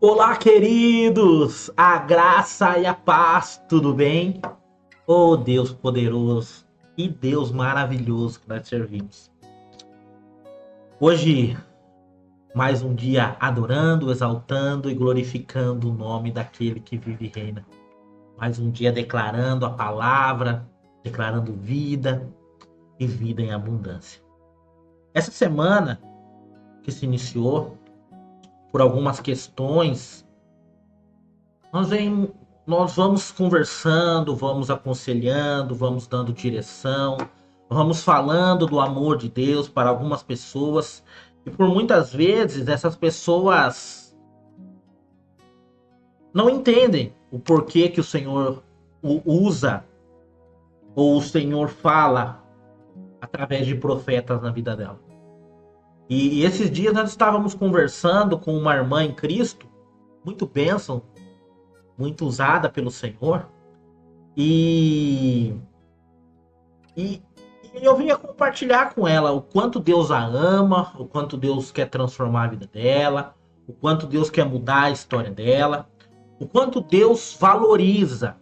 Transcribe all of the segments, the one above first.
Olá, queridos! A graça e a paz, tudo bem? Oh, Deus poderoso e Deus maravilhoso que nós servimos. Hoje, mais um dia adorando, exaltando e glorificando o nome daquele que vive e reina. Mais um dia declarando a palavra, declarando vida e vida em abundância. Essa semana que se iniciou, por algumas questões, nós vamos conversando, vamos aconselhando, vamos dando direção, vamos falando do amor de Deus para algumas pessoas. E por muitas vezes essas pessoas não entendem o porquê que o Senhor o usa ou o Senhor fala através de profetas na vida dela. E esses dias nós estávamos conversando com uma irmã em Cristo, muito bênção, muito usada pelo Senhor, e, e eu vinha compartilhar com ela o quanto Deus a ama, o quanto Deus quer transformar a vida dela, o quanto Deus quer mudar a história dela, o quanto Deus valoriza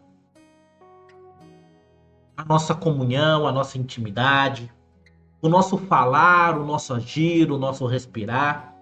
a nossa comunhão, a nossa intimidade, o nosso falar, o nosso agir, o nosso respirar.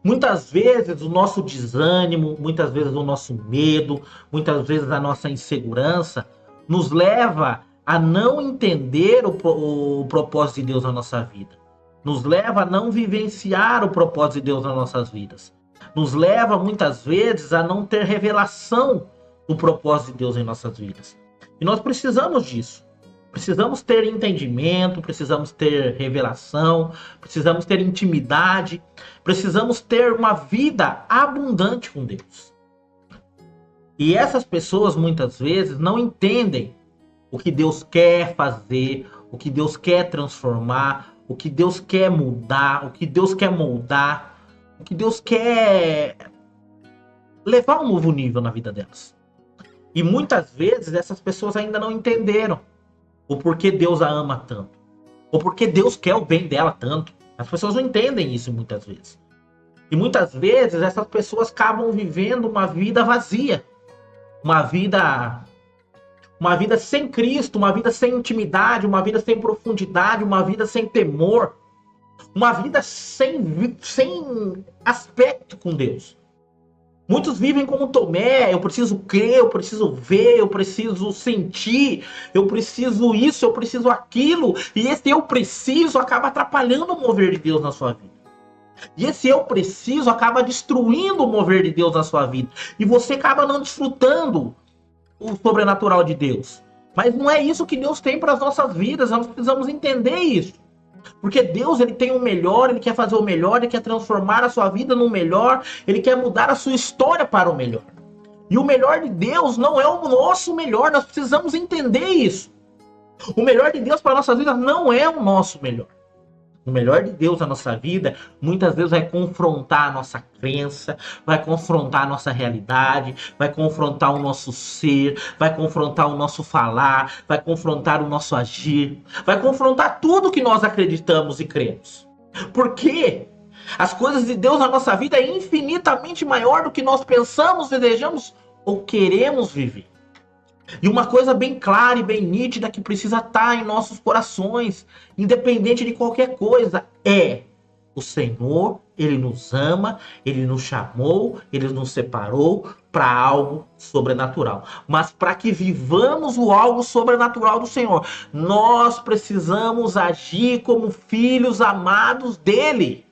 Muitas vezes o nosso desânimo, muitas vezes o nosso medo, muitas vezes a nossa insegurança nos leva a não entender o propósito de Deus na nossa vida. Nos leva a não vivenciar o propósito de Deus nas nossas vidas. Nos leva muitas vezes a não ter revelação do propósito de Deus em nossas vidas. E nós precisamos disso. Precisamos ter entendimento, precisamos ter revelação, precisamos ter intimidade, precisamos ter uma vida abundante com Deus. E essas pessoas muitas vezes não entendem o que Deus quer fazer, o que Deus quer transformar, o que Deus quer mudar, o que Deus quer moldar, o que Deus quer levar a um novo nível na vida delas. E muitas vezes essas pessoas ainda não entenderam o porquê Deus a ama tanto, ou porque Deus quer o bem dela tanto. As pessoas não entendem isso muitas vezes. E muitas vezes essas pessoas acabam vivendo uma vida vazia, uma vida sem Cristo, uma vida sem intimidade, uma vida sem profundidade, uma vida sem temor, uma vida sem aspecto com Deus. Muitos vivem como Tomé: eu preciso crer, eu preciso ver, eu preciso sentir, eu preciso isso, eu preciso aquilo. E esse eu preciso acaba atrapalhando o mover de Deus na sua vida. E esse eu preciso acaba destruindo o mover de Deus na sua vida. E você acaba não desfrutando o sobrenatural de Deus. Mas não é isso que Deus tem para as nossas vidas, nós precisamos entender isso. Porque Deus, ele tem o melhor, ele quer fazer o melhor, ele quer transformar a sua vida no melhor, ele quer mudar a sua história para o melhor. E o melhor de Deus não é o nosso melhor, nós precisamos entender isso. O melhor de Deus para a nossa vida não é o nosso melhor. O melhor de Deus na nossa vida, muitas vezes vai confrontar a nossa crença, vai confrontar a nossa realidade, vai confrontar o nosso ser, vai confrontar o nosso falar, vai confrontar o nosso agir, vai confrontar tudo que nós acreditamos e cremos. Porque as coisas de Deus na nossa vida é infinitamente maior do que nós pensamos, desejamos ou queremos viver. E uma coisa bem clara e bem nítida que precisa estar em nossos corações, independente de qualquer coisa, é: o Senhor, ele nos ama, ele nos chamou, ele nos separou para algo sobrenatural. Mas para que vivamos o algo sobrenatural do Senhor, nós precisamos agir como filhos amados dele.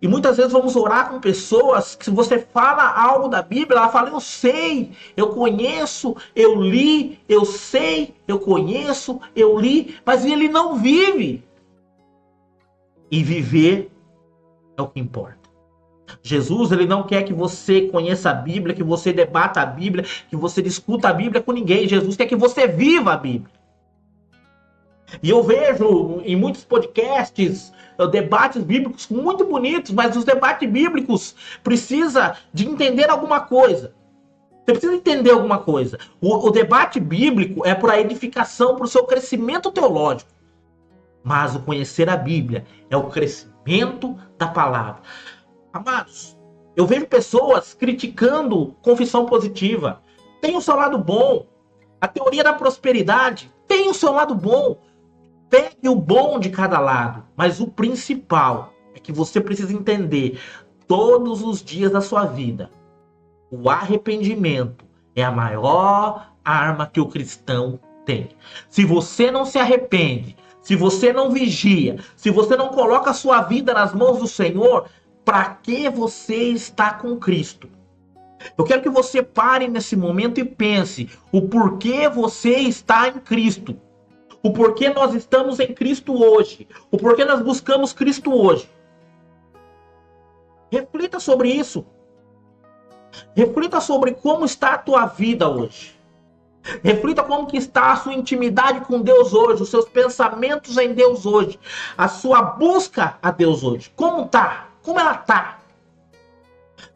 E muitas vezes vamos orar com pessoas que, se você fala algo da Bíblia, ela fala: eu sei, eu conheço, eu li, eu sei, eu conheço, eu li, mas ele não vive. E viver é o que importa. Jesus, ele não quer que você conheça a Bíblia, que você debata a Bíblia, que você discuta a Bíblia com ninguém. Jesus quer que você viva a Bíblia. E eu vejo em muitos podcasts debates bíblicos muito bonitos, mas os debates bíblicos precisam de entender alguma coisa. Você precisa entender alguma coisa. O debate bíblico é para edificação, para o seu crescimento teológico. Mas o conhecer a Bíblia é o crescimento da palavra. Amados, Eu vejo pessoas criticando confissão positiva. Tem o seu lado bom. A teoria da prosperidade tem o seu lado bom. Pegue o bom de cada lado. Mas o principal é que você precisa entender todos os dias da sua vida. O arrependimento é a maior arma que o cristão tem. Se você não se arrepende, se você não vigia, se você não coloca a sua vida nas mãos do Senhor, para que você está com Cristo? Eu quero que você pare nesse momento e pense o porquê você está em Cristo. O porquê nós estamos em Cristo hoje. O porquê nós buscamos Cristo hoje. Reflita sobre isso. Reflita sobre como está a tua vida hoje. Reflita como que está a sua intimidade com Deus hoje, os seus pensamentos em Deus hoje, a sua busca a Deus hoje. Como tá? Como ela tá?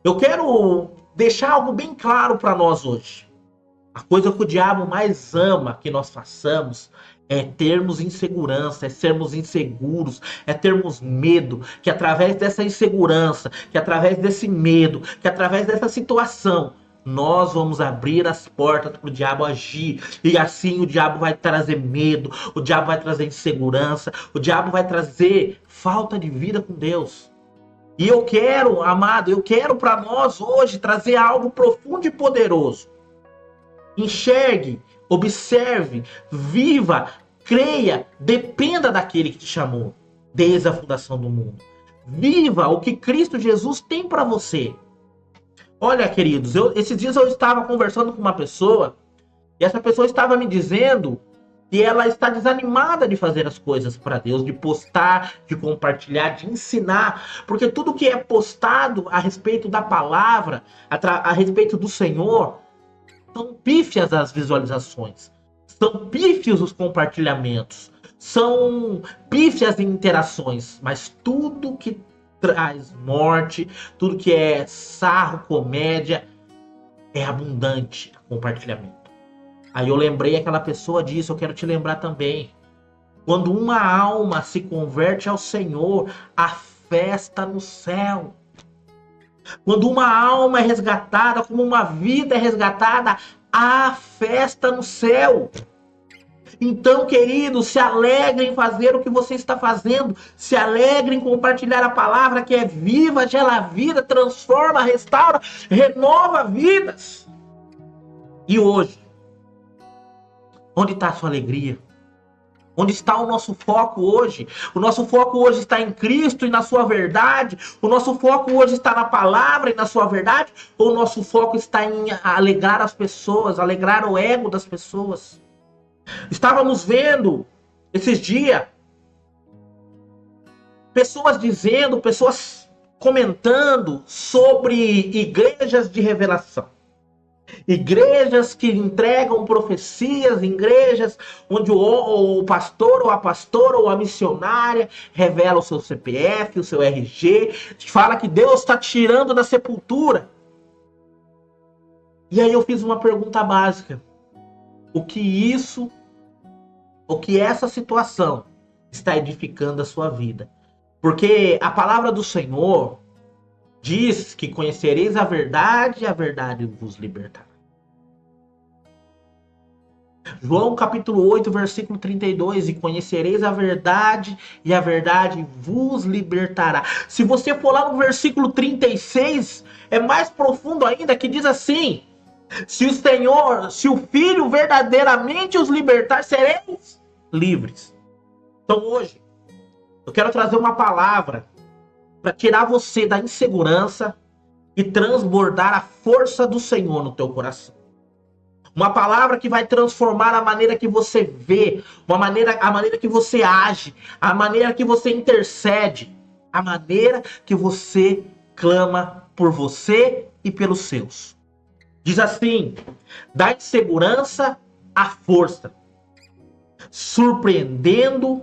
Eu quero deixar algo bem claro para nós hoje. A coisa que o diabo mais ama que nós façamos é termos insegurança, é sermos inseguros, é termos medo, que através dessa insegurança, que através desse medo, que através dessa situação, nós vamos abrir as portas para o diabo agir. E assim o diabo vai trazer medo, o diabo vai trazer insegurança, o diabo vai trazer falta de vida com Deus. E eu quero, amado, eu quero para nós hoje trazer algo profundo e poderoso. Enxergue, observe, viva, creia, dependa daquele que te chamou desde a fundação do mundo. Viva o que Cristo Jesus tem para você. Olha, queridos, esses dias eu estava conversando com uma pessoa e essa pessoa estava me dizendo que ela está desanimada de fazer as coisas para Deus, de postar, de compartilhar, de ensinar, porque tudo que é postado a respeito da palavra, a respeito do Senhor, são pífias as visualizações, são pífios os compartilhamentos, são pífias as interações, mas tudo que traz morte, tudo que é sarro, comédia, é abundante compartilhamento. Aí eu lembrei aquela pessoa disso, eu quero te lembrar também. Quando uma alma se converte ao Senhor, há festa no céu. Quando uma alma é resgatada, como uma vida é resgatada, há festa no céu. Então, queridos, se alegre em fazer o que você está fazendo. Se alegre em compartilhar a palavra que é viva, gela a vida, transforma, restaura, renova vidas. E hoje, onde está a sua alegria? Onde está o nosso foco hoje? O nosso foco hoje está em Cristo e na sua verdade? O nosso foco hoje está na palavra e na sua verdade? Ou o nosso foco está em alegrar as pessoas, alegrar o ego das pessoas? Estávamos vendo esses dias pessoas dizendo, pessoas comentando sobre igrejas de revelação. Igrejas que entregam profecias, igrejas onde o pastor ou a pastora ou a missionária revela o seu CPF, o seu RG, fala que Deus está tirando da sepultura. E aí eu fiz uma pergunta básica. O que essa situação está edificando a sua vida? Porque a palavra do Senhor diz que conhecereis a verdade e a verdade vos libertará. João capítulo 8, versículo 32, e conhecereis a verdade e a verdade vos libertará. Se você for lá no versículo 36, é mais profundo ainda, que diz assim: se o Filho verdadeiramente os libertar, sereis livres. Então hoje, eu quero trazer uma palavra para tirar você da insegurança e transbordar a força do Senhor no teu coração. Uma palavra que vai transformar a maneira que você vê, a maneira que você age, a maneira que você intercede, a maneira que você clama por você e pelos seus. Diz assim: da insegurança à força, surpreendendo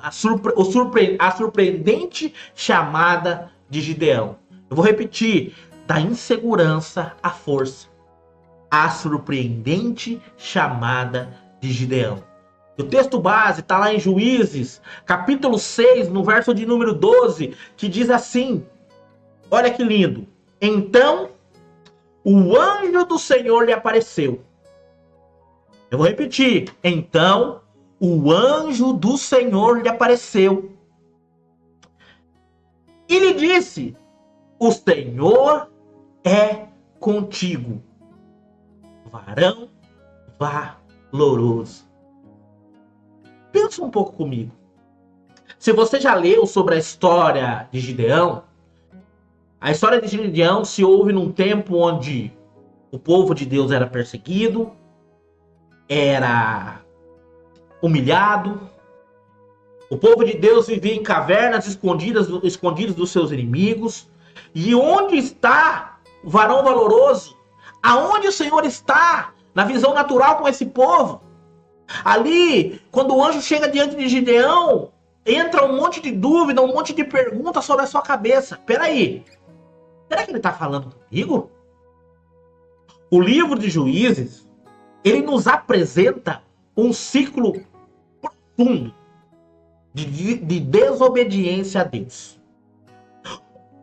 a surpreendente chamada de Gideão. Eu vou repetir: da insegurança à força, a surpreendente chamada de Gideão. O texto base está lá em Juízes, capítulo 6, no verso de número 12, que diz assim: Olha que lindo. Então, o anjo do Senhor lhe apareceu. Eu vou repetir. Então, o anjo do Senhor lhe apareceu. E lhe disse: o Senhor é contigo, varão valoroso. Pensa um pouco comigo. Se você já leu sobre a história de Gideão, a história de Gideão se ouve num tempo onde o povo de Deus era perseguido, era humilhado, o povo de Deus vivia em cavernas escondidas dos seus inimigos. E onde está o varão valoroso? Aonde o Senhor está na visão natural com esse povo? Ali, quando o anjo chega diante de Gideão, entra um monte de dúvida, um monte de perguntas sobre a sua cabeça. Peraí, será que ele está falando comigo? O livro de Juízes, ele nos apresenta um ciclo profundo de desobediência a Deus.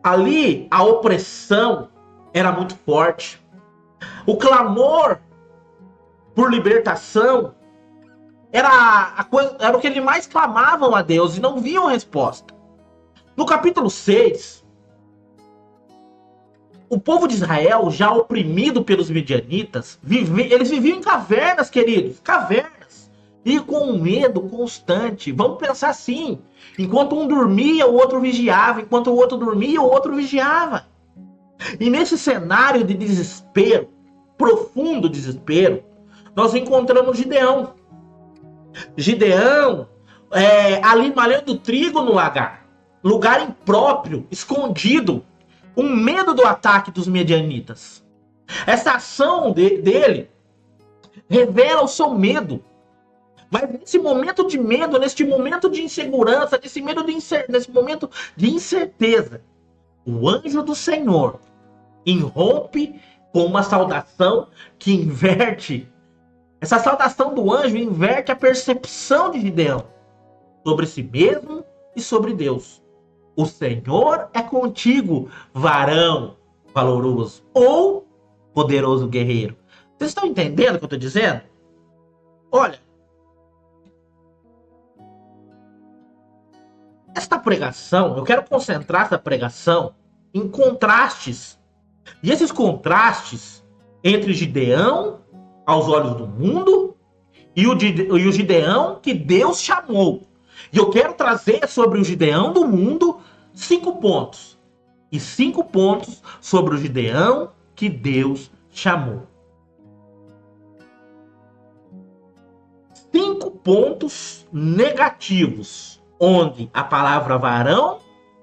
Ali, a opressão era muito forte. O clamor por libertação era o que eles mais clamavam a Deus e não viam resposta. No capítulo 6, o povo de Israel, já oprimido pelos midianitas, eles viviam em cavernas, queridos, cavernas, e com um medo constante. Vamos pensar assim: enquanto um dormia, o outro vigiava, enquanto o outro dormia, o outro vigiava. E nesse cenário de desespero, profundo desespero, nós encontramos Gideão. Gideão ali malhando trigo no lagar, lugar impróprio, escondido, um medo do ataque dos medianitas. Essa ação dele revela o seu medo. Mas nesse momento de medo, nesse momento de insegurança, nesse momento de incerteza, o anjo do Senhor irrompe com uma saudação que inverte. Essa saudação do anjo inverte a percepção de Gideão sobre si mesmo e sobre Deus. O Senhor é contigo, varão valoroso ou poderoso guerreiro. Vocês estão entendendo o que eu estou dizendo? Olha, esta pregação, eu quero concentrar essa pregação em contrastes. E esses contrastes entre Gideão, aos olhos do mundo, e o Gideão que Deus chamou. E eu quero trazer sobre o Gideão do mundo 5 pontos. E 5 pontos sobre o Gideão que Deus chamou. 5 pontos negativos, onde a palavra varão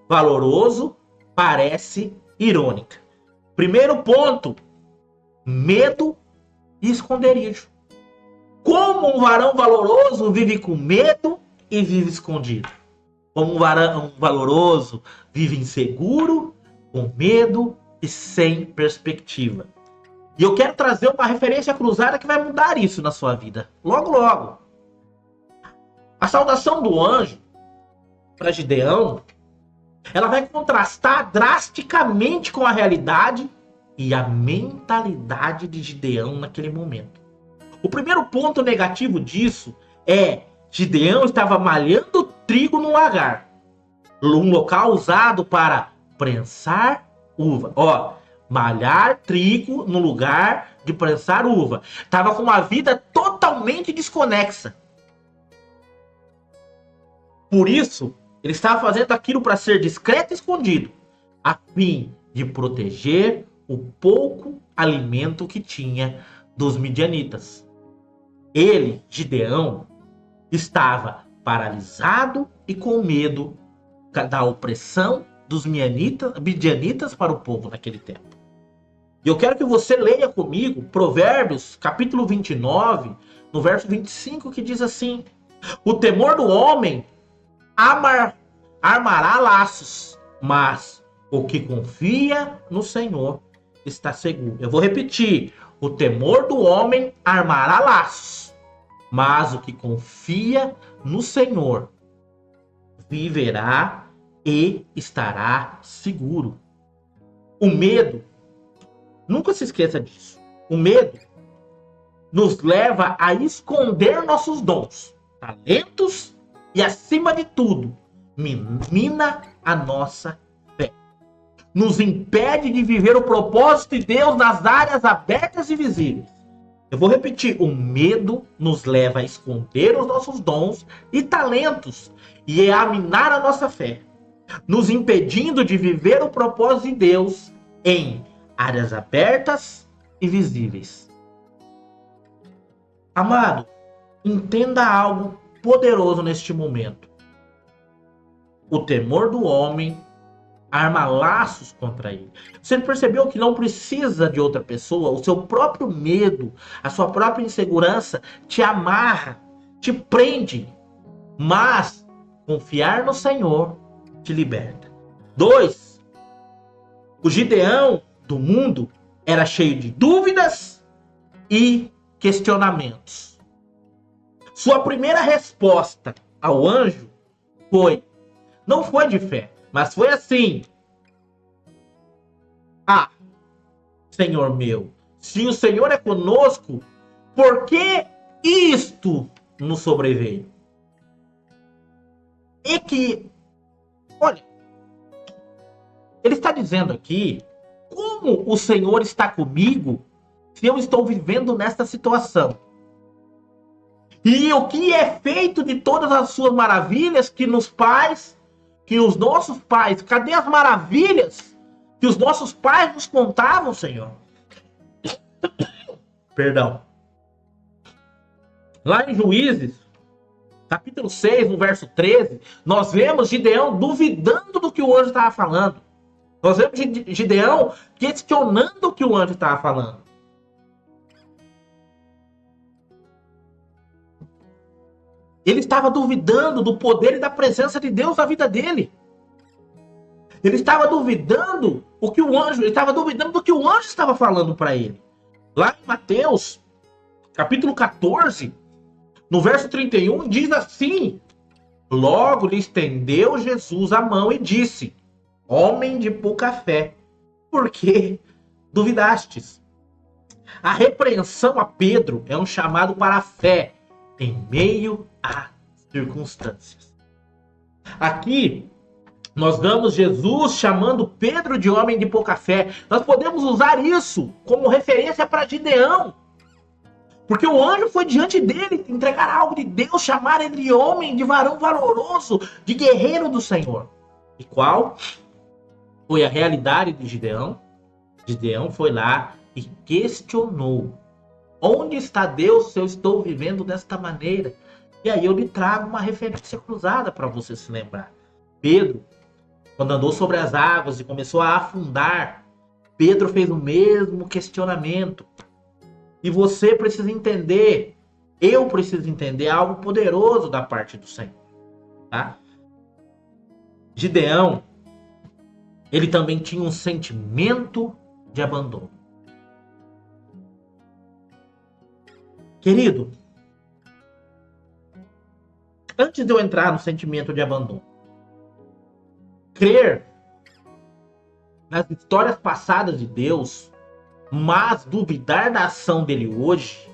valoroso parece irônica. Primeiro ponto: medo e esconderijo. Como um varão valoroso vive com medo e vive escondido. Como um varão valoroso vive inseguro, com medo e sem perspectiva. E eu quero trazer uma referência cruzada que vai mudar isso na sua vida. Logo, logo. A saudação do anjo para Gideão, ela vai contrastar drasticamente com a realidade e a mentalidade de Gideão naquele momento. O primeiro ponto negativo disso é: Gideão estava malhando trigo no lagar, um local usado para prensar uva. Malhar trigo no lugar de prensar uva. Estava com uma vida totalmente desconexa. Por isso, ele estava fazendo aquilo para ser discreto e escondido, a fim de proteger o pouco alimento que tinha dos midianitas. Ele, Gideão, estava paralisado e com medo da opressão dos midianitas para o povo naquele tempo. E eu quero que você leia comigo Provérbios, capítulo 29, no verso 25, que diz assim: o temor do homem armará laços, mas o que confia no Senhor está seguro. Eu vou repetir: o temor do homem armará laços, mas o que confia no Senhor viverá e estará seguro. O medo, nunca se esqueça disso. O medo nos leva a esconder nossos dons, talentos e, acima de tudo, mina a nossa fé. Nos impede de viver o propósito de Deus nas áreas abertas e visíveis. Eu vou repetir, o medo nos leva a esconder os nossos dons e talentos e a minar a nossa fé, nos impedindo de viver o propósito de Deus em áreas abertas e visíveis. Amado, entenda algo poderoso neste momento. O temor do homem arma laços contra ele. Você percebeu que não precisa de outra pessoa? O seu próprio medo, a sua própria insegurança te amarra, te prende. Mas confiar no Senhor te liberta. 2. O Gideão do mundo era cheio de dúvidas e questionamentos. Sua primeira resposta ao anjo não foi de fé, mas foi assim: ah, Senhor meu, se o Senhor é conosco, por que isto nos sobreveio? E que, olha, ele está dizendo aqui, como o Senhor está comigo se eu estou vivendo nesta situação? E o que é feito de todas as suas maravilhas que os nossos pais, cadê as maravilhas que os nossos pais nos contavam, Senhor? Perdão. Lá em Juízes, capítulo 6, no verso 13, nós vemos Gideão duvidando do que o anjo estava falando. Nós vemos Gideão questionando o que o anjo estava falando. Ele estava duvidando do poder e da presença de Deus na vida dele. Ele estava duvidando do que o anjo estava falando para ele. Lá em Mateus, capítulo 14, no verso 31, diz assim: logo lhe estendeu Jesus a mão e disse: homem de pouca fé, por que duvidastes? A repreensão a Pedro é um chamado para a fé em meio a circunstâncias. Aqui nós vemos Jesus chamando Pedro de homem de pouca fé. Nós podemos usar isso como referência para Gideão, porque o anjo foi diante dele entregar algo de Deus, chamar ele de homem, de varão valoroso, de guerreiro do Senhor. E qual foi a realidade de Gideão? Gideão foi lá e questionou: onde está Deus se eu estou vivendo desta maneira? E aí eu lhe trago uma referência cruzada para você se lembrar. Pedro, quando andou sobre as águas e começou a afundar, Pedro fez o mesmo questionamento. E você precisa entender, eu preciso entender algo poderoso da parte do Senhor. Tá? Gideão, ele também tinha um sentimento de abandono. Querido, antes de eu entrar no sentimento de abandono, crer nas histórias passadas de Deus, mas duvidar da ação dele hoje,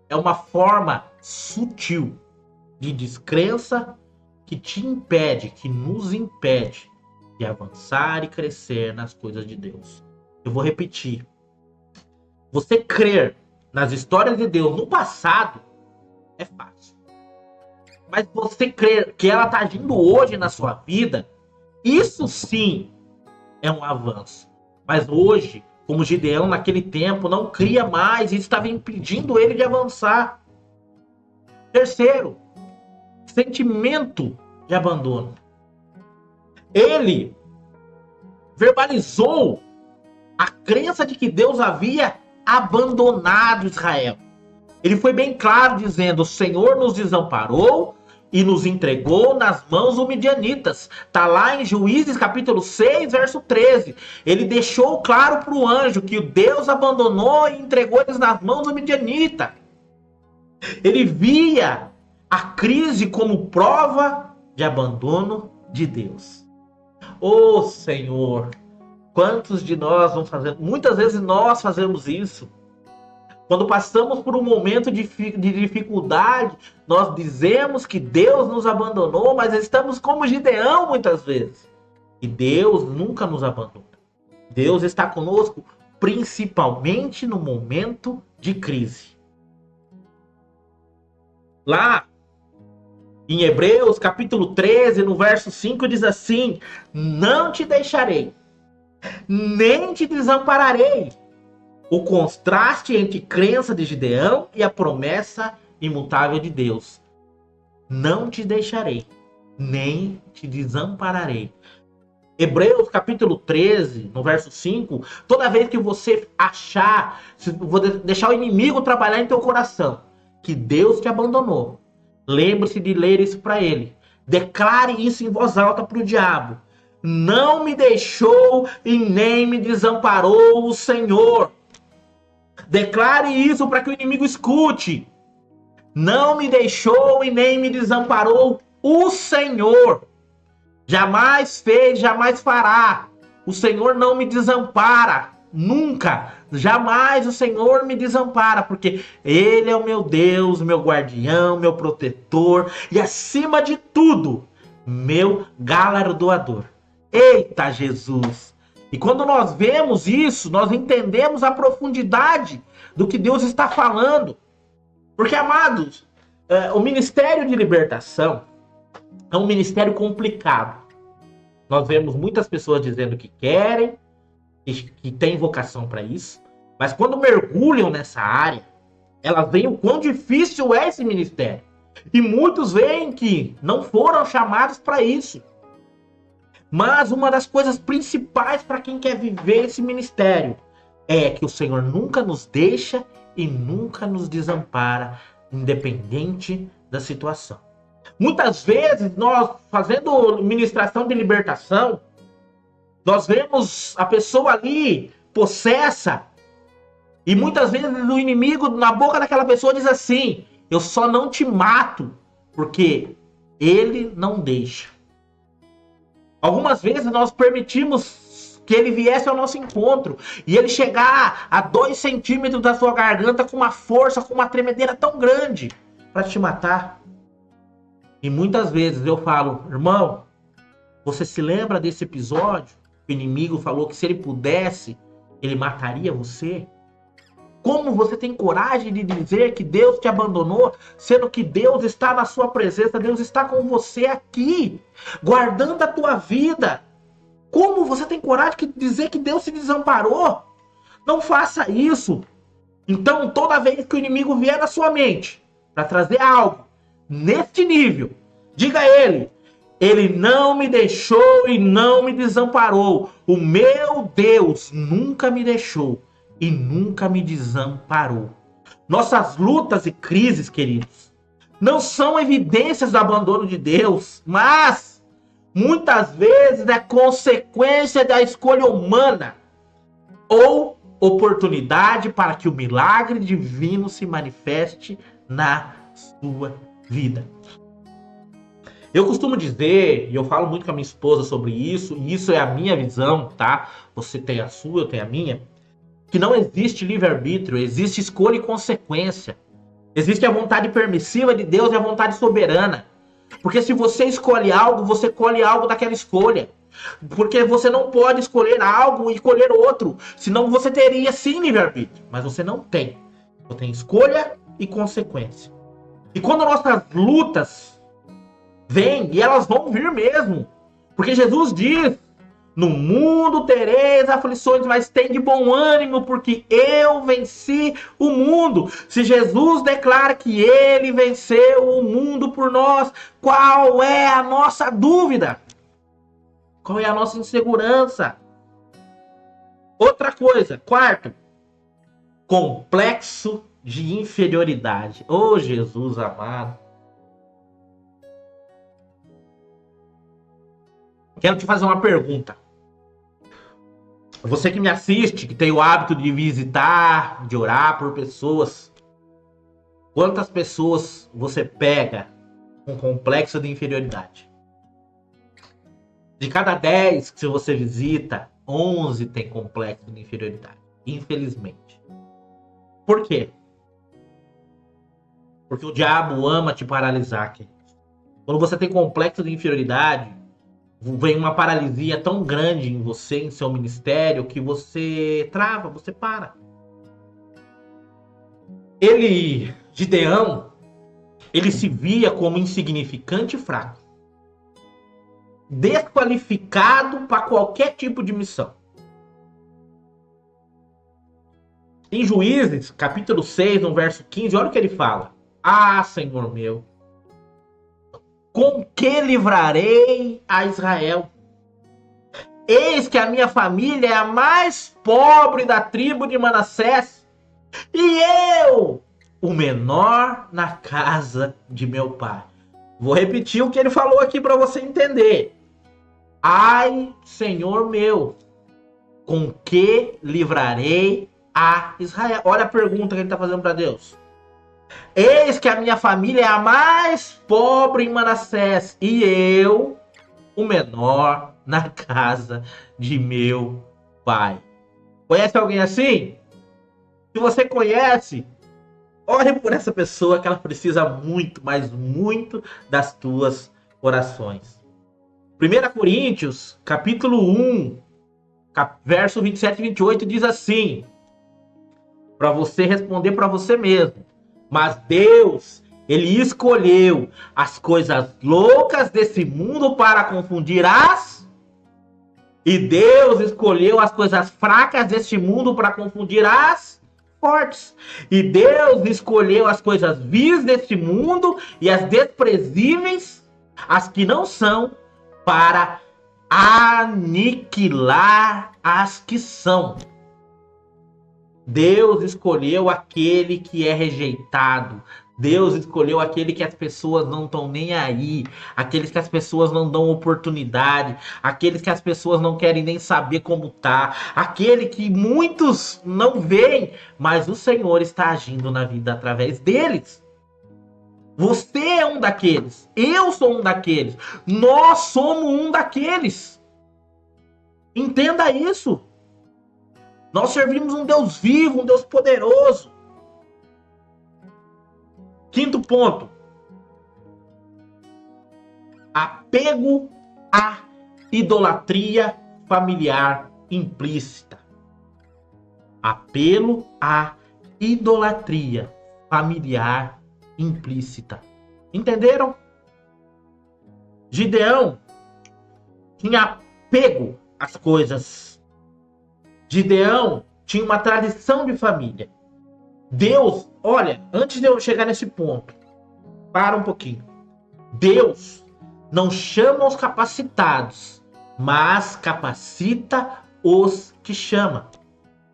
é uma forma sutil de descrença que te impede, que nos impede de avançar e crescer nas coisas de Deus. Eu vou repetir. Você crer nas histórias de Deus no passado é fácil. Mas você crer que ela está agindo hoje na sua vida, isso sim é um avanço. Mas hoje, como Gideão naquele tempo não cria mais e estava impedindo ele de avançar. Terceiro, sentimento de abandono. Ele verbalizou a crença de que Deus havia abandonado Israel. Ele foi bem claro dizendo: o Senhor nos desamparou e nos entregou nas mãos dos midianitas. Está lá em Juízes capítulo 6, verso 13. Ele deixou claro para o anjo que Deus abandonou e entregou eles nas mãos do midianita. Ele via a crise como prova de abandono de Deus. Senhor, Quantos de nós vão fazer? Muitas vezes nós fazemos isso. Quando passamos por um momento de dificuldade, nós dizemos que Deus nos abandonou, mas estamos como Gideão muitas vezes. E Deus nunca nos abandona. Deus está conosco, principalmente no momento de crise. Lá em Hebreus, capítulo 13, no verso 5, diz assim: não te deixarei, nem te desampararei. O contraste entre crença de Gideão e a promessa imutável de Deus. Não te deixarei, nem te desampararei. Hebreus capítulo 13, no verso 5, toda vez que você achar, vou deixar o inimigo trabalhar em teu coração, que Deus te abandonou, lembre-se de ler isso para ele. Declare isso em voz alta para o diabo. Não me deixou e nem me desamparou o Senhor. Declare isso para que o inimigo escute. Não me deixou e nem me desamparou o Senhor. Jamais fez, jamais fará. O Senhor não me desampara. Nunca. Jamais o Senhor me desampara. Porque Ele é o meu Deus, meu guardião, meu protetor. E acima de tudo, meu galardoador. Eita Jesus! E quando nós vemos isso, nós entendemos a profundidade do que Deus está falando. Porque, amados, o ministério de libertação é um ministério complicado. Nós vemos muitas pessoas dizendo que querem, que têm vocação para isso, mas quando mergulham nessa área, elas veem o quão difícil é esse ministério. E muitos veem que não foram chamados para isso. Mas uma das coisas principais para quem quer viver esse ministério é que o Senhor nunca nos deixa e nunca nos desampara, independente da situação. Muitas vezes, nós fazendo ministração de libertação, nós vemos a pessoa ali possessa, e muitas vezes o inimigo na boca daquela pessoa diz assim: eu só não te mato, porque ele não deixa. Algumas vezes nós permitimos que ele viesse ao nosso encontro e ele chegar a 2 centímetros da sua garganta com uma força, com uma tremedeira tão grande para te matar. E muitas vezes eu falo: irmão, você se lembra desse episódio? O inimigo falou que se ele pudesse, ele mataria você. Como você tem coragem de dizer que Deus te abandonou, sendo que Deus está na sua presença, Deus está com você aqui, guardando a tua vida? Como você tem coragem de dizer que Deus se desamparou? Não faça isso. Então, toda vez que o inimigo vier na sua mente para trazer algo neste nível, diga a ele: ele não me deixou e não me desamparou. O meu Deus nunca me deixou e nunca me desamparou. Nossas lutas e crises, queridos, não são evidências do abandono de Deus, mas muitas vezes é consequência da escolha humana ou oportunidade para que o milagre divino se manifeste na sua vida. Eu costumo dizer, e eu falo muito com a minha esposa sobre isso, e isso é a minha visão, tá? Você tem a sua, eu tenho a minha, que não existe livre-arbítrio, existe escolha e consequência. Existe a vontade permissiva de Deus e a vontade soberana. Porque se você escolhe algo, você colhe algo daquela escolha. Porque você não pode escolher algo e colher outro. Senão você teria sim livre-arbítrio. Mas você não tem. Você tem escolha e consequência. E quando nossas lutas vêm, e elas vão vir mesmo. Porque Jesus diz: no mundo tereis aflições, mas tem de bom ânimo, porque eu venci o mundo. Se Jesus declara que ele venceu o mundo por nós, qual é a nossa dúvida? Qual é a nossa insegurança? Outra coisa, quarto, complexo de inferioridade. Oh, Jesus amado. Quero te fazer uma pergunta. Você que me assiste, que tem o hábito de visitar, de orar por pessoas, quantas pessoas você pega com complexo de inferioridade? De cada 10 que você visita, 11 têm complexo de inferioridade. Infelizmente. Por quê? Porque o diabo ama te paralisar, queridos. Quando você tem complexo de inferioridade, vem uma paralisia tão grande em você, em seu ministério, que você trava, você para. Gideão, ele se via como insignificante e fraco. Desqualificado para qualquer tipo de missão. Em Juízes, capítulo 6, no verso 15, olha o que ele fala. Ah, Senhor meu, com que livrarei a Israel? Eis que a minha família é a mais pobre da tribo de Manassés, e eu, o menor na casa de meu pai. Vou repetir o que ele falou aqui para você entender. Ai, Senhor meu, com que livrarei a Israel? Olha a pergunta que ele está fazendo para Deus. Eis que a minha família é a mais pobre em Manassés, e eu, o menor na casa de meu pai. Conhece alguém assim? Se você conhece, ore por essa pessoa, que ela precisa muito, mas muito das tuas orações. 1 Coríntios, capítulo 1, verso 27 e 28, diz assim, para você responder para você mesmo. Mas Deus, ele escolheu as coisas loucas desse mundo para confundir e Deus escolheu as coisas fracas deste mundo para confundir as fortes. E Deus escolheu as coisas vis deste mundo e as desprezíveis, as que não são, para aniquilar as que são. Deus escolheu aquele que é rejeitado. Deus escolheu aquele que as pessoas não estão nem aí. Aqueles que as pessoas não dão oportunidade. Aqueles que as pessoas não querem nem saber como tá. Aquele que muitos não veem, mas o Senhor está agindo na vida através deles. Você é um daqueles. Eu sou um daqueles. Nós somos um daqueles. Entenda isso. Nós servimos um Deus vivo, um Deus poderoso. Quinto ponto. Apego à idolatria familiar implícita. Apelo à idolatria familiar implícita. Entenderam? Gideão tinha apego às coisas. Gideão tinha uma tradição de família. Deus, olha, antes de eu chegar nesse ponto, para um pouquinho. Deus não chama os capacitados, mas capacita os que chama.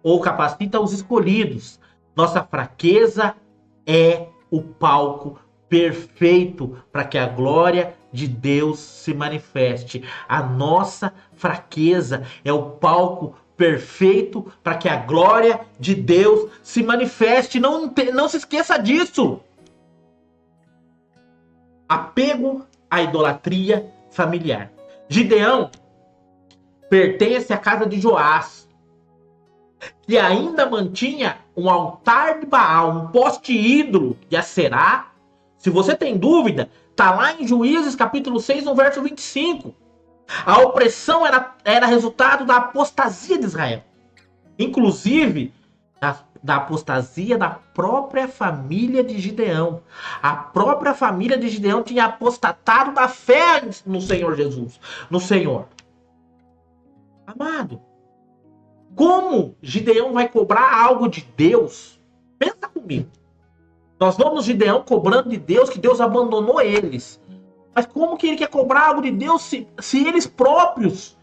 Ou capacita os escolhidos. Nossa fraqueza é o palco perfeito para que a glória de Deus se manifeste. A nossa fraqueza é o palco perfeito para que a glória de Deus se manifeste. Não se esqueça disso. Apego à idolatria familiar. Gideão pertence à casa de Joás, que ainda mantinha um altar de Baal, um poste ídolo de Aserá. Se você tem dúvida, está lá em Juízes capítulo 6, no verso 25. A opressão era resultado da apostasia de Israel. Inclusive, da apostasia da própria família de Gideão. A própria família de Gideão tinha apostatado da fé no Senhor Jesus. No Senhor. Amado, como Gideão vai cobrar algo de Deus? Pensa comigo. Nós vamos Gideão cobrando de Deus que Deus abandonou eles. Mas como que ele quer cobrar algo de Deus se eles próprios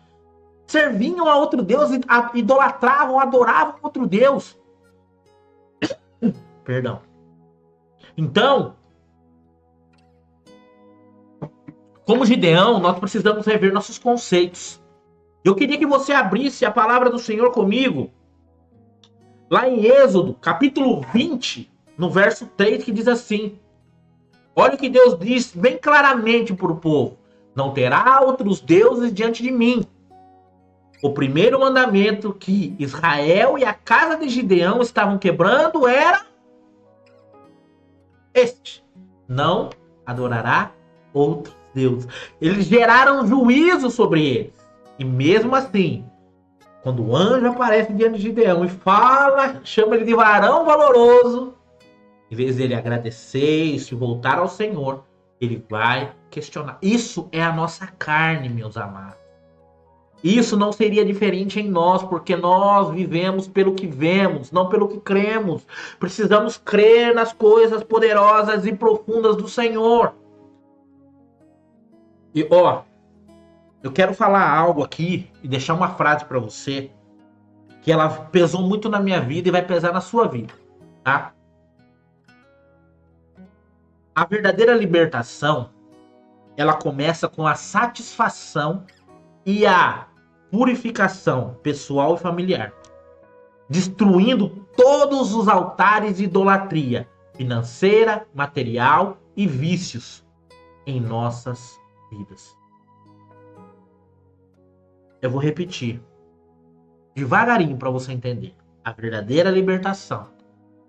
serviam a outro Deus, idolatravam, adoravam outro Deus? Perdão. Então, como Gideão, nós precisamos rever nossos conceitos. Eu queria que você abrisse a palavra do Senhor comigo, lá em Êxodo, capítulo 20, no verso 3, que diz assim. Olha o que Deus diz bem claramente para o povo. Não terá outros deuses diante de mim. O primeiro mandamento que Israel e a casa de Gideão estavam quebrando era este: não adorará outros deuses. Eles geraram juízo sobre eles. E mesmo assim, quando o anjo aparece diante de Gideão e fala, chama ele de varão valoroso, em vez dele agradecer e se voltar ao Senhor, ele vai questionar. Isso é a nossa carne, meus amados. Isso não seria diferente em nós, porque nós vivemos pelo que vemos, não pelo que cremos. Precisamos crer nas coisas poderosas e profundas do Senhor. E eu quero falar algo aqui e deixar uma frase para você que ela pesou muito na minha vida e vai pesar na sua vida, tá? A verdadeira libertação, ela começa com a satisfação e a purificação pessoal e familiar, destruindo todos os altares de idolatria financeira, material e vícios em nossas vidas. Eu vou repetir devagarinho para você entender. A verdadeira libertação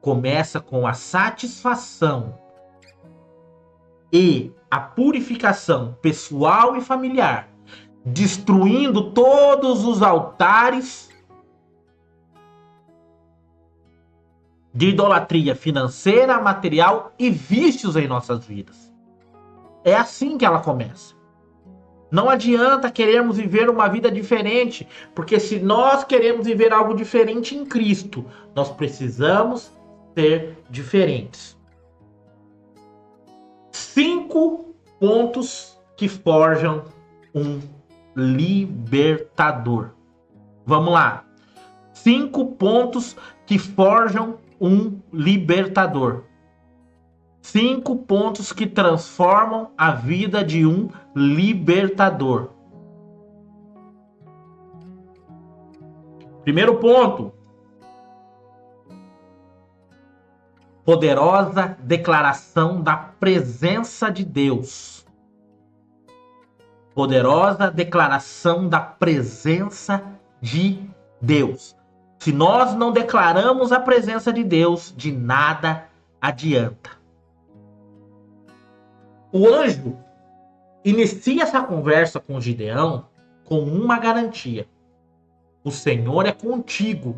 começa com a satisfação e a purificação pessoal e familiar, destruindo todos os altares de idolatria financeira, material e vícios em nossas vidas. É assim que ela começa. Não adianta querermos viver uma vida diferente, porque se nós queremos viver algo diferente em Cristo, nós precisamos ser diferentes. 5 pontos que forjam um libertador. Vamos lá. 5 pontos que forjam um libertador. 5 pontos que transformam a vida de um libertador. Primeiro ponto. Poderosa declaração da presença de Deus. Poderosa declaração da presença de Deus. Se nós não declaramos a presença de Deus, de nada adianta. O anjo inicia essa conversa com Gideão com uma garantia: o Senhor é contigo.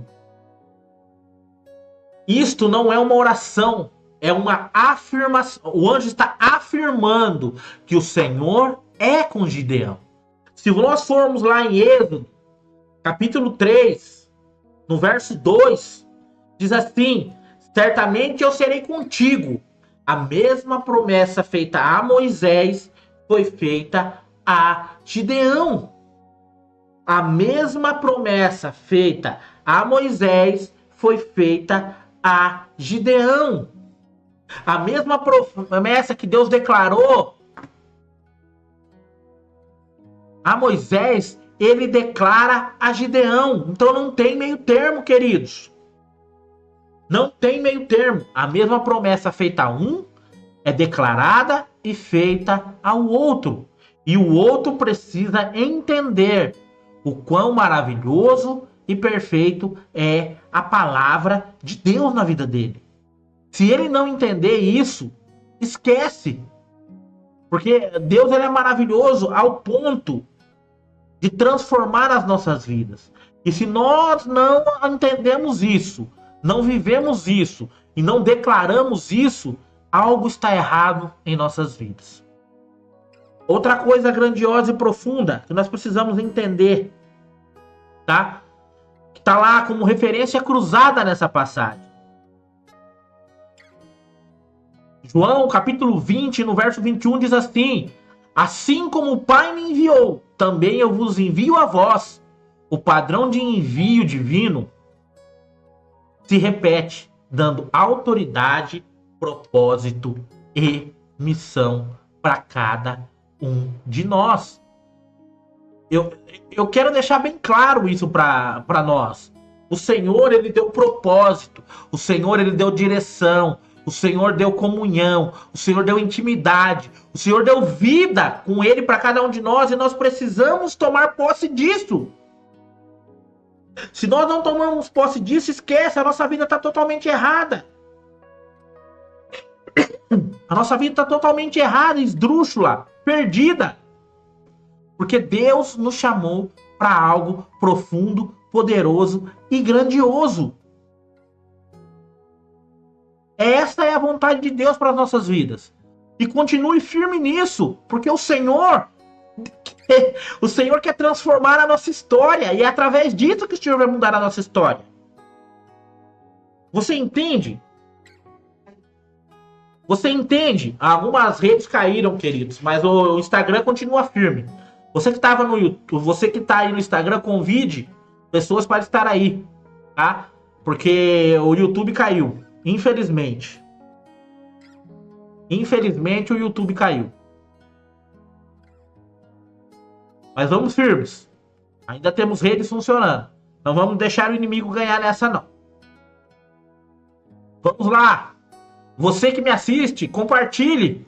Isto não é uma oração, é uma afirmação. O anjo está afirmando que o Senhor é com Gideão. Se nós formos lá em Êxodo, capítulo 3, no verso 2, diz assim: certamente eu serei contigo. A mesma promessa feita a Moisés foi feita a Gideão. A mesma promessa feita a Moisés foi feita a Gideão. A mesma promessa que Deus declarou a Moisés, ele declara a Gideão. Então não tem meio termo, queridos. Não tem meio termo. A mesma promessa feita a um é declarada e feita ao outro. E o outro precisa entender o quão maravilhoso e perfeito é a palavra de Deus na vida dele. Se ele não entender isso, esquece. Porque Deus, ele é maravilhoso ao ponto de transformar as nossas vidas. E se nós não entendemos isso, não vivemos isso e não declaramos isso, algo está errado em nossas vidas. Outra coisa grandiosa e profunda que nós precisamos entender, tá? Que está lá como referência cruzada nessa passagem. João, capítulo 20, no verso 21, diz assim: assim como o Pai me enviou, também eu vos envio a vós. O padrão de envio divino se repete, dando autoridade, propósito e missão para cada um de nós. Eu quero deixar bem claro isso para nós. O Senhor, ele deu propósito. O Senhor, ele deu direção. O Senhor deu comunhão. O Senhor deu intimidade. O Senhor deu vida com ele para cada um de nós. E nós precisamos tomar posse disso. Se nós não tomamos posse disso, esquece, a nossa vida está totalmente errada. A nossa vida está totalmente errada, esdrúxula, perdida. Porque Deus nos chamou para algo profundo, poderoso e grandioso. Essa é a vontade de Deus para as nossas vidas. E continue firme nisso, porque o Senhor quer transformar a nossa história, e é através disso que o Senhor vai mudar a nossa história. Você entende? Você entende? Algumas redes caíram, queridos, mas o Instagram continua firme. Você que estava no YouTube, você que está aí no Instagram, convide pessoas para estar aí, tá? Porque o YouTube caiu, infelizmente. Infelizmente o YouTube caiu. Mas vamos firmes. Ainda temos redes funcionando. Não vamos deixar o inimigo ganhar nessa, não. Vamos lá. Você que me assiste, compartilhe.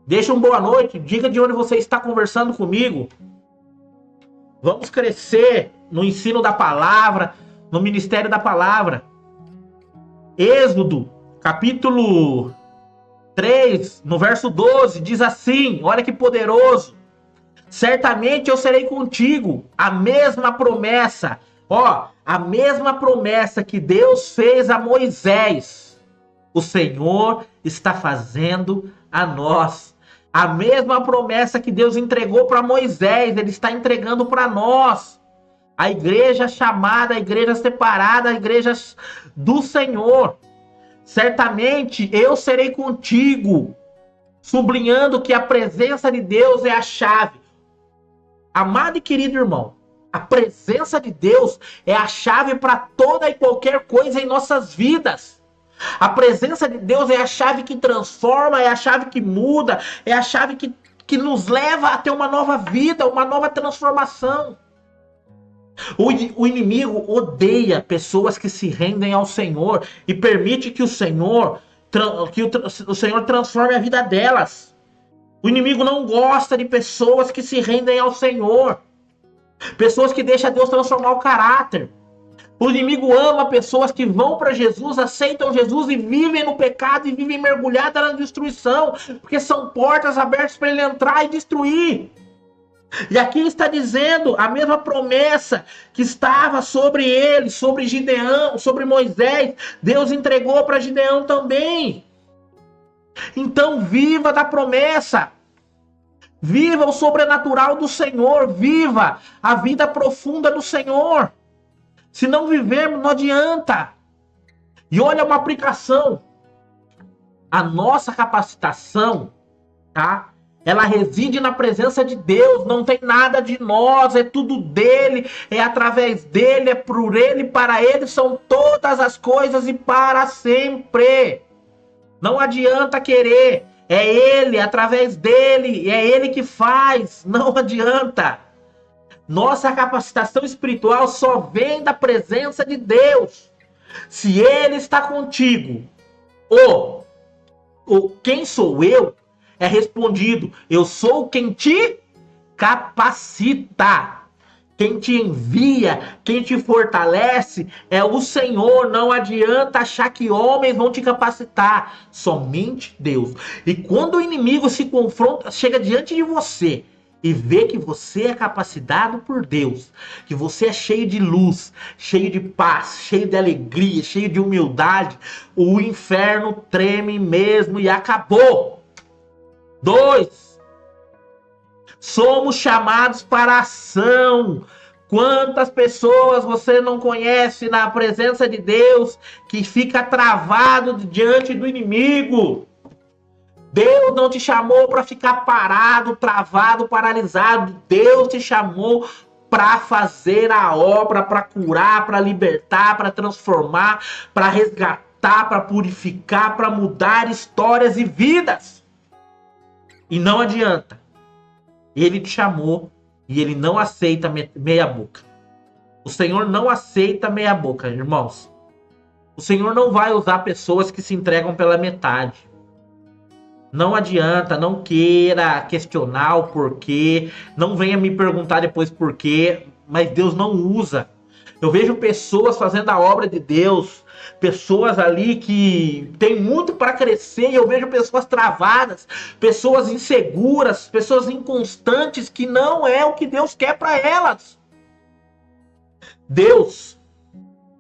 Deixa um boa noite. Diga de onde você está conversando comigo. Vamos crescer no ensino da palavra, no ministério da palavra. Êxodo, capítulo 3, no verso 12, diz assim, olha que poderoso. Certamente eu serei contigo, a mesma promessa, a mesma promessa que Deus fez a Moisés, o Senhor está fazendo a nós. A mesma promessa que Deus entregou para Moisés, Ele está entregando para nós. A igreja chamada, a igreja separada, a igreja do Senhor. Certamente eu serei contigo, sublinhando que a presença de Deus é a chave. Amado e querido irmão, a presença de Deus é a chave para toda e qualquer coisa em nossas vidas. A presença de Deus é a chave que transforma, é a chave que muda, é a chave que nos leva a ter uma nova vida, uma nova transformação. O inimigo odeia pessoas que se rendem ao Senhor e permite que o Senhor transforme a vida delas. O inimigo não gosta de pessoas que se rendem ao Senhor. Pessoas que deixam Deus transformar o caráter. O inimigo ama pessoas que vão para Jesus, aceitam Jesus e vivem no pecado e vivem mergulhadas na destruição. Porque são portas abertas para ele entrar e destruir. E aqui está dizendo a mesma promessa que estava sobre ele, sobre Gideão, sobre Moisés. Deus entregou para Gideão também. Então viva da promessa. Viva o sobrenatural do Senhor. Viva a vida profunda do Senhor. Se não vivermos, não adianta. E olha uma aplicação. A nossa capacitação, tá? Ela reside na presença de Deus, não tem nada de nós, é tudo dele, é através dele, é por ele, para ele são todas as coisas e para sempre. Não adianta querer, é ele, é através dele, é ele que faz, não adianta. Nossa capacitação espiritual só vem da presença de Deus. Se ele está contigo, quem sou eu? É respondido, eu sou quem te capacita, quem te envia, quem te fortalece é o Senhor. Não adianta achar que homens vão te capacitar, somente Deus. E quando o inimigo se confronta, chega diante de você e vê que você é capacitado por Deus, que você é cheio de luz, cheio de paz, cheio de alegria, cheio de humildade, o inferno treme mesmo e acabou. 2. Somos chamados para ação. Quantas pessoas você não conhece na presença de Deus que fica travado diante do inimigo? Deus não te chamou para ficar parado, travado, paralisado. Deus te chamou para fazer a obra, para curar, para libertar, para transformar, para resgatar, para purificar, para mudar histórias e vidas. E não adianta. Ele te chamou e ele não aceita meia boca. O Senhor não aceita meia boca, irmãos. O Senhor não vai usar pessoas que se entregam pela metade. Não adianta, não queira questionar o porquê. Não venha me perguntar depois porquê. Mas Deus não usa. Eu vejo pessoas fazendo a obra de Deus, pessoas ali que tem muito para crescer, e eu vejo pessoas travadas, pessoas inseguras, pessoas inconstantes, que não é o que Deus quer para elas. Deus,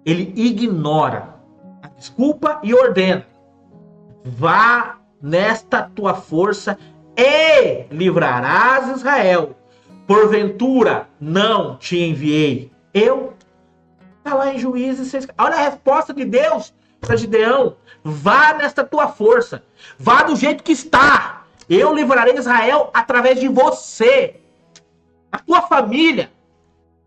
ele ignora a desculpa e ordena: vá nesta tua força e livrarás Israel. Porventura não te enviei eu? Está lá em Juízes 6. Olha a resposta de Deus para Gideão: vá nesta tua força, vá do jeito que está. Eu livrarei Israel através de você, a tua família.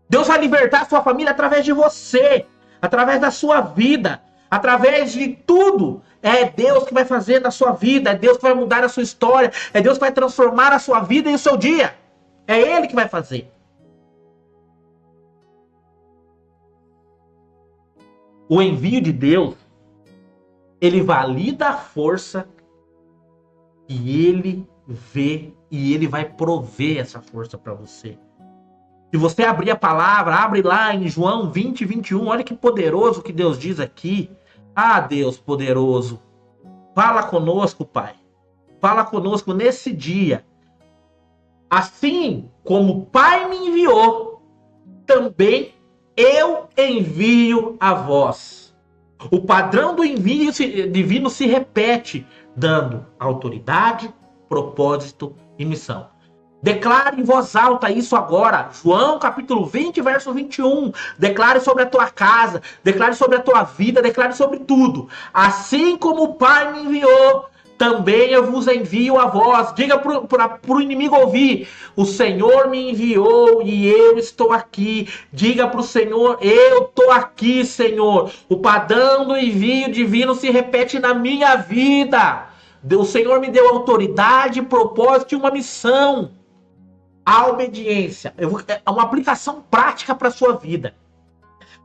Deus vai libertar a sua família através de você, através da sua vida, através de tudo. É Deus que vai fazer na sua vida, é Deus que vai mudar a sua história, é Deus que vai transformar a sua vida e o seu dia. É Ele que vai fazer. O envio de Deus, ele valida a força e ele vê e ele vai prover essa força para você. Se você abrir a palavra, abre lá em João 20, 21, olha que poderoso que Deus diz aqui. Ah, Deus poderoso, fala conosco, Pai. Fala conosco nesse dia. Assim como o Pai me enviou, também eu envio a vós. O padrão do envio divino se repete, dando autoridade, propósito e missão. Declare em voz alta isso agora. João capítulo 20, verso 21. Declare sobre a tua casa, declare sobre a tua vida, declare sobre tudo. Assim como o Pai me enviou, também eu vos envio a vós. Diga para o inimigo ouvir: o Senhor me enviou e eu estou aqui. Diga para o Senhor: eu estou aqui, Senhor. O padrão do envio divino se repete na minha vida. O Senhor me deu autoridade, propósito e uma missão. A obediência é uma aplicação prática para a sua vida.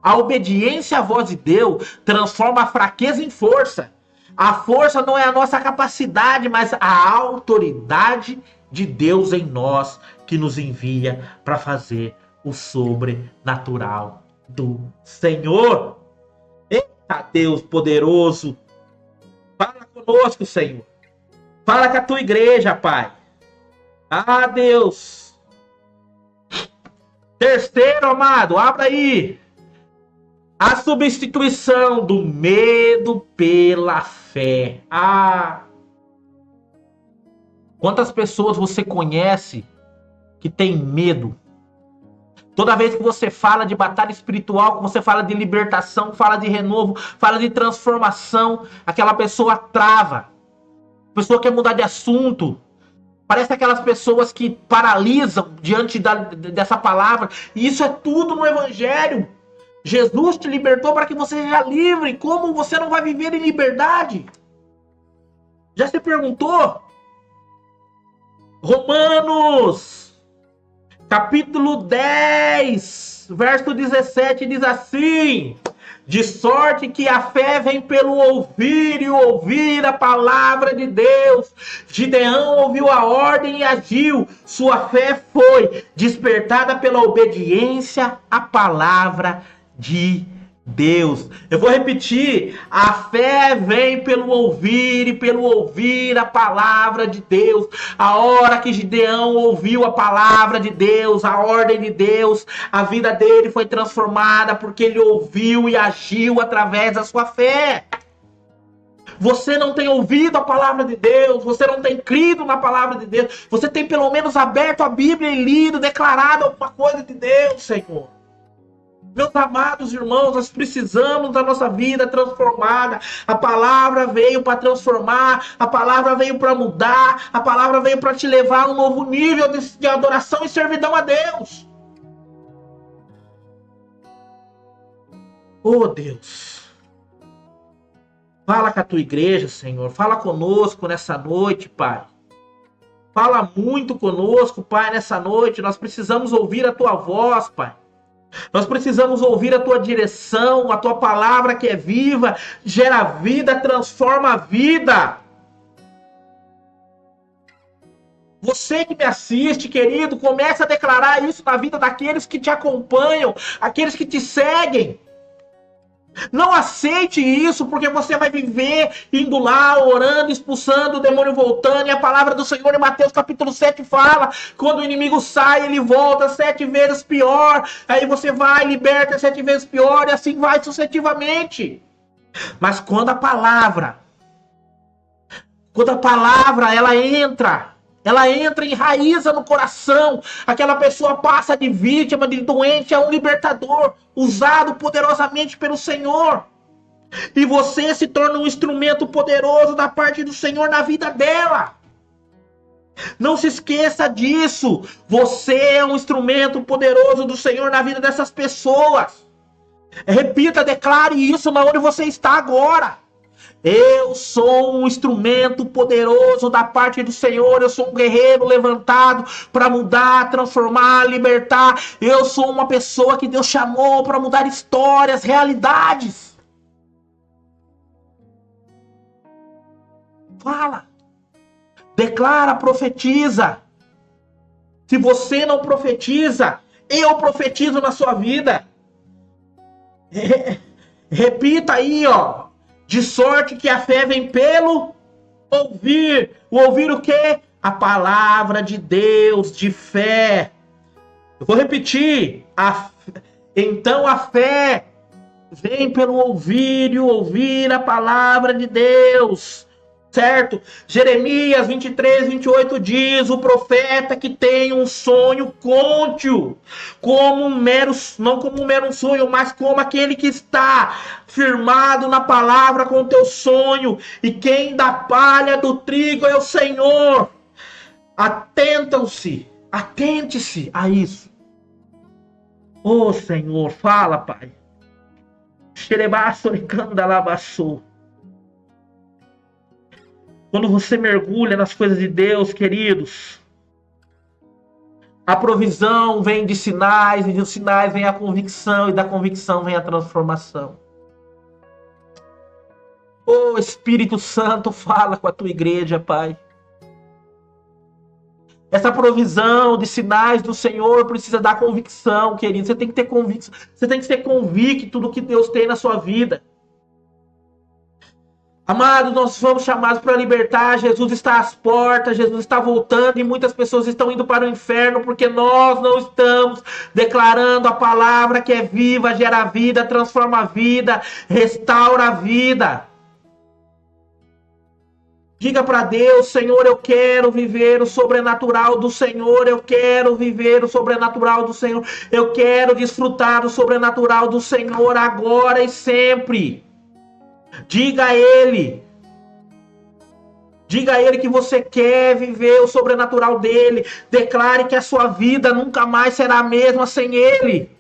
A obediência à voz de Deus transforma a fraqueza em força. A força não é a nossa capacidade, mas a autoridade de Deus em nós, que nos envia para fazer o sobrenatural do Senhor. Eita, Deus poderoso! Fala conosco, Senhor. Fala com a tua igreja, Pai. Ah, Deus! Terceiro, amado, abra aí. A substituição do medo pela fé. Ah! Quantas pessoas você conhece que tem medo? Toda vez que você fala de batalha espiritual, que você fala de libertação, fala de renovo, fala de transformação, aquela pessoa trava. A pessoa quer mudar de assunto. Parece aquelas pessoas que paralisam diante dessa palavra. E isso é tudo no Evangelho. Jesus te libertou para que você seja livre. Como você não vai viver em liberdade? Já se perguntou? Romanos, capítulo 10, verso 17, diz assim: de sorte que a fé vem pelo ouvir e ouvir a palavra de Deus. Gideão ouviu a ordem e agiu. Sua fé foi despertada pela obediência à palavra de Deus. Eu vou repetir: a fé vem pelo ouvir e pelo ouvir a palavra de Deus. A hora que Gideão ouviu a palavra de Deus, a ordem de Deus, a vida dele foi transformada porque ele ouviu e agiu através da sua fé. Você não tem ouvido a palavra de Deus, você não tem crido na palavra de Deus, você tem pelo menos aberto a Bíblia e lido, declarado alguma coisa de Deus, Senhor. Meus amados irmãos, nós precisamos da nossa vida transformada. A palavra veio para transformar, a palavra veio para mudar, a palavra veio para te levar a um novo nível de adoração e servidão a Deus. Oh, Deus. Fala com a tua igreja, Senhor. Fala conosco nessa noite, Pai. Fala muito conosco, Pai, nessa noite. Nós precisamos ouvir a tua voz, Pai. Nós precisamos ouvir a tua direção, a tua palavra que é viva, gera vida, transforma a vida. Você que me assiste, querido, comece a declarar isso na vida daqueles que te acompanham, aqueles que te seguem. Não aceite isso, porque você vai viver indo lá, orando, expulsando o demônio, voltando. E a palavra do Senhor em Mateus capítulo 7 fala: quando o inimigo sai, ele volta 7 vezes pior. Aí você vai, liberta 7 vezes pior, e assim vai sucessivamente. Mas quando a palavra ela entra, enraiza no coração, aquela pessoa passa de vítima, de doente, a um libertador, usado poderosamente pelo Senhor. E você se torna um instrumento poderoso da parte do Senhor na vida dela. Não se esqueça disso. Você é um instrumento poderoso do Senhor na vida dessas pessoas. Repita, declare isso na onde você está agora. Eu sou um instrumento poderoso da parte do Senhor. Eu sou um guerreiro levantado para mudar, transformar, libertar. Eu sou uma pessoa que Deus chamou para mudar histórias, realidades. Fala. Declara, profetiza. Se você não profetiza, eu profetizo na sua vida. Repita aí, ó. De sorte que a fé vem pelo ouvir. O ouvir o quê? A palavra de Deus, de fé. Eu vou repetir. Então a fé vem pelo ouvir e ouvir a palavra de Deus. Certo? Jeremias 23, 28 diz: o profeta que tem um sonho, conte-o como não como um mero sonho, mas como aquele que está firmado na palavra com o teu sonho. E quem dá palha do trigo é o Senhor. Atente-se a isso. Ô Senhor, fala, Pai. Xerebaçoricandalabaçou. Quando você mergulha nas coisas de Deus, queridos, a provisão vem de sinais, e dos sinais vem a convicção, e da convicção vem a transformação. Ô Espírito Santo, fala com a tua igreja, Pai. Essa provisão de sinais do Senhor precisa dar convicção, querido. Você tem que ter convicção, você tem que ser convicto do que Deus tem na sua vida. Amados, nós fomos chamados para libertar. Jesus está às portas, Jesus está voltando e muitas pessoas estão indo para o inferno porque nós não estamos declarando a palavra que é viva, gera vida, transforma a vida, restaura a vida. Diga para Deus: Senhor, eu quero viver o sobrenatural do Senhor, eu quero viver o sobrenatural do Senhor, eu quero desfrutar do sobrenatural do Senhor agora e sempre. Diga a Ele que você quer viver o sobrenatural dele. Declare que a sua vida nunca mais será a mesma sem Ele.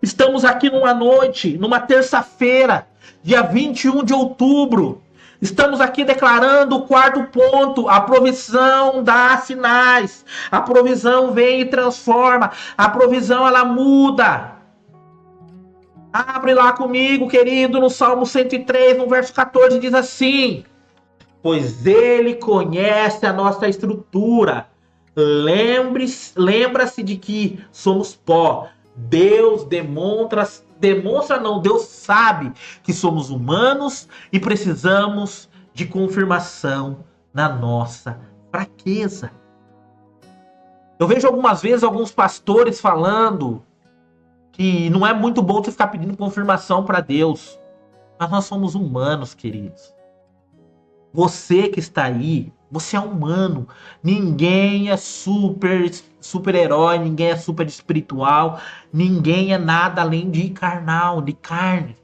Estamos aqui numa noite, numa terça-feira, dia 21 de outubro. Estamos aqui declarando o quarto ponto: a provisão dá sinais. A provisão vem e transforma. A provisão, ela muda. Abre lá comigo, querido, no Salmo 103, no verso 14, diz assim: pois Ele conhece a nossa estrutura. Lembra-se de que somos pó. Deus Deus sabe que somos humanos e precisamos de confirmação na nossa fraqueza. Eu vejo algumas vezes alguns pastores falando que não é muito bom você ficar pedindo confirmação para Deus. Mas nós somos humanos, queridos. Você que está aí, você é humano. Ninguém é super-herói, ninguém é super espiritual, ninguém é nada além de carnal, de carne.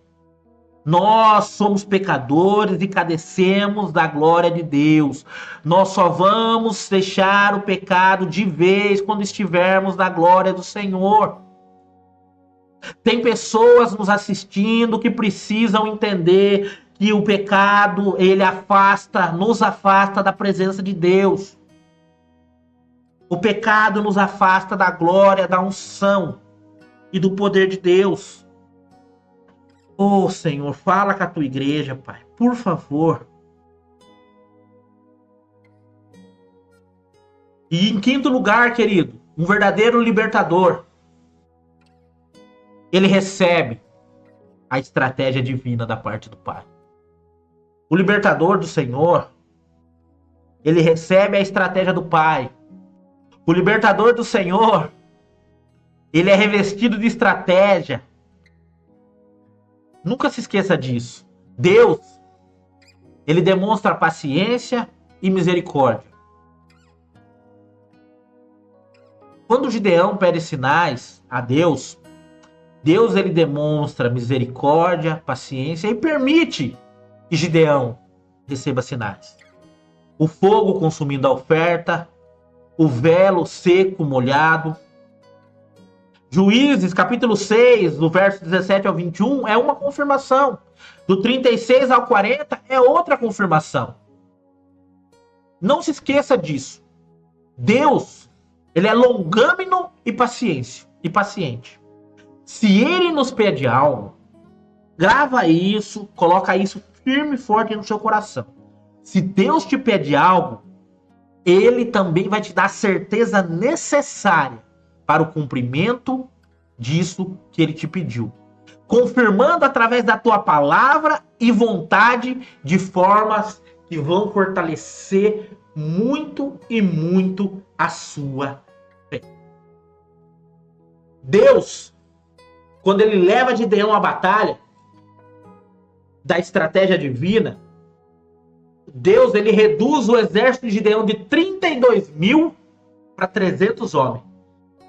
Nós somos pecadores e carecemos da glória de Deus. Nós só vamos deixar o pecado de vez quando estivermos na glória do Senhor. Tem pessoas nos assistindo que precisam entender que o pecado, ele nos afasta da presença de Deus. O pecado nos afasta da glória, da unção e do poder de Deus. Oh, Senhor, fala com a tua igreja, Pai, por favor. E em quinto lugar, querido, um verdadeiro libertador. Ele recebe a estratégia divina da parte do Pai. O libertador do Senhor, ele recebe a estratégia do Pai. O libertador do Senhor, ele é revestido de estratégia. Nunca se esqueça disso. Deus, ele demonstra paciência e misericórdia. Quando Gideão pede sinais a Deus, Deus ele demonstra misericórdia, paciência e permite que Gideão receba sinais. O fogo consumindo a oferta, o velo seco molhado. Juízes, capítulo 6, do verso 17 ao 21, é uma confirmação. Do 36 ao 40 é outra confirmação. Não se esqueça disso. Deus, ele é longâmino e paciente. Se ele nos pede algo, grava isso, coloca isso firme e forte no seu coração. Se Deus te pede algo, ele também vai te dar a certeza necessária para o cumprimento disso que ele te pediu. Confirmando através da tua palavra e vontade de formas que vão fortalecer muito e muito a sua fé. Deus, quando ele leva Gideão à batalha da estratégia divina, Deus ele reduz o exército de Gideão de 32 mil para 300 homens.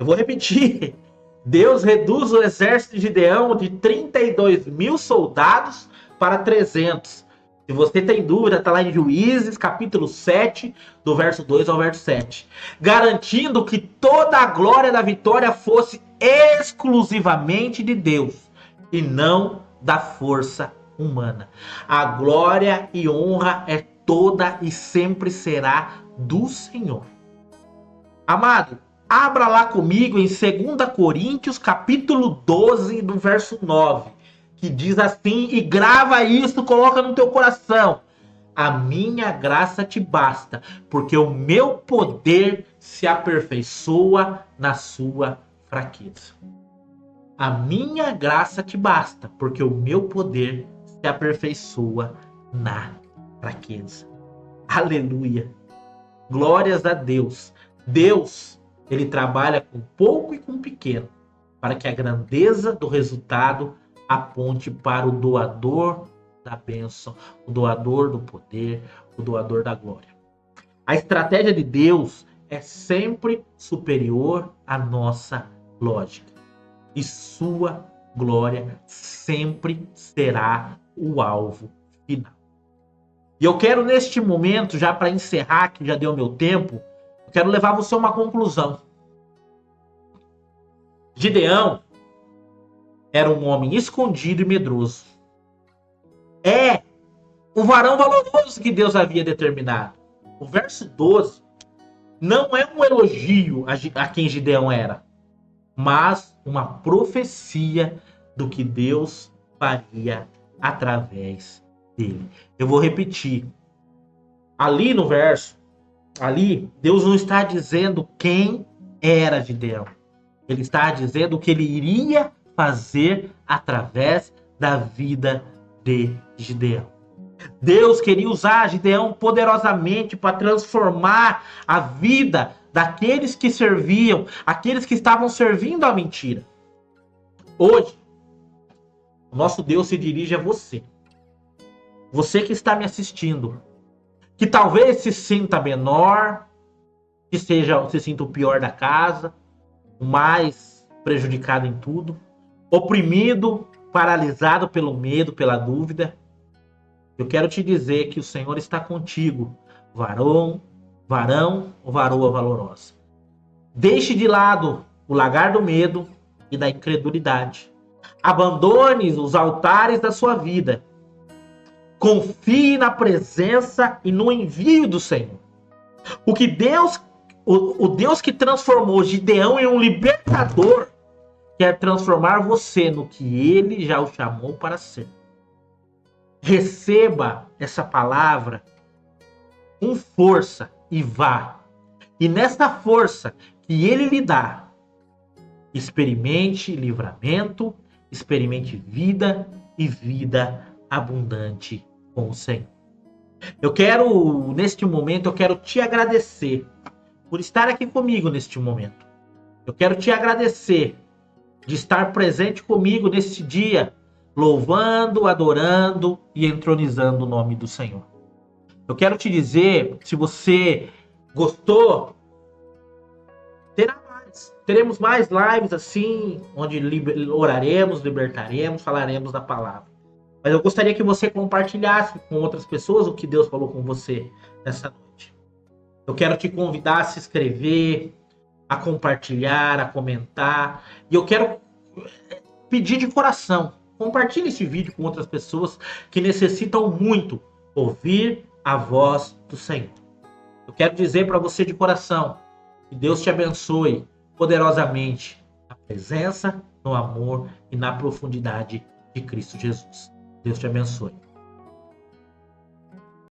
Eu vou repetir. Deus reduz o exército de Gideão de 32 mil soldados para 300. Se você tem dúvida, está lá em Juízes, capítulo 7, do verso 2 ao verso 7. Garantindo que toda a glória da vitória fosse exclusivamente de Deus e não da força humana. A glória e honra é toda e sempre será do Senhor. Amado, abra lá comigo em 2 Coríntios, capítulo 12, do verso 9, que diz assim, e grava isso, coloca no teu coração: a minha graça te basta, porque o meu poder se aperfeiçoa na sua fraqueza. A minha graça te basta, porque o meu poder se aperfeiçoa na fraqueza. Aleluia. Glórias a Deus. Deus, ele trabalha com pouco e com pequeno, para que a grandeza do resultado aponte para o doador da bênção, o doador do poder, o doador da glória. A estratégia de Deus é sempre superior à nossa lógica. E sua glória sempre será o alvo final. E eu quero neste momento, já para encerrar, que já deu meu tempo, eu quero levar você a uma conclusão. Gideão era um homem escondido e medroso. É o varão valoroso que Deus havia determinado. O verso 12 não é um elogio a quem Gideão era, mas uma profecia do que Deus faria através dele. Eu vou repetir. Ali no verso, Deus não está dizendo quem era Gideão. Ele está dizendo o que ele iria fazer através da vida de Gideão. Deus queria usar Gideão poderosamente para transformar a vida daqueles que serviam, aqueles que estavam servindo a mentira. Hoje, o nosso Deus se dirige a você. Você que está me assistindo, que talvez se sinta menor, que se sinta o pior da casa, o mais prejudicado em tudo, oprimido, paralisado pelo medo, pela dúvida. Eu quero te dizer que o Senhor está contigo, varão ou varoa valorosa. Deixe de lado o lagar do medo e da incredulidade. Abandone os altares da sua vida. Confie na presença e no envio do Senhor. O Deus que transformou Gideão em um libertador quer transformar você no que ele já o chamou para ser. Receba essa palavra com força e vá. E nessa força que ele lhe dá, experimente livramento, experimente vida e vida abundante com o Senhor. Neste momento, eu quero te agradecer por estar aqui comigo neste momento. Eu quero te agradecer de estar presente comigo neste dia, louvando, adorando e entronizando o nome do Senhor. Eu quero te dizer, se você gostou, teremos mais lives assim, onde oraremos, libertaremos, falaremos da palavra. Mas eu gostaria que você compartilhasse com outras pessoas o que Deus falou com você nessa noite. Eu quero te convidar a se inscrever, a compartilhar, a comentar. E eu quero pedir de coração, compartilhe esse vídeo com outras pessoas que necessitam muito ouvir a voz do Senhor. Eu quero dizer para você de coração, que Deus te abençoe poderosamente na presença, no amor e na profundidade de Cristo Jesus. Deus te abençoe.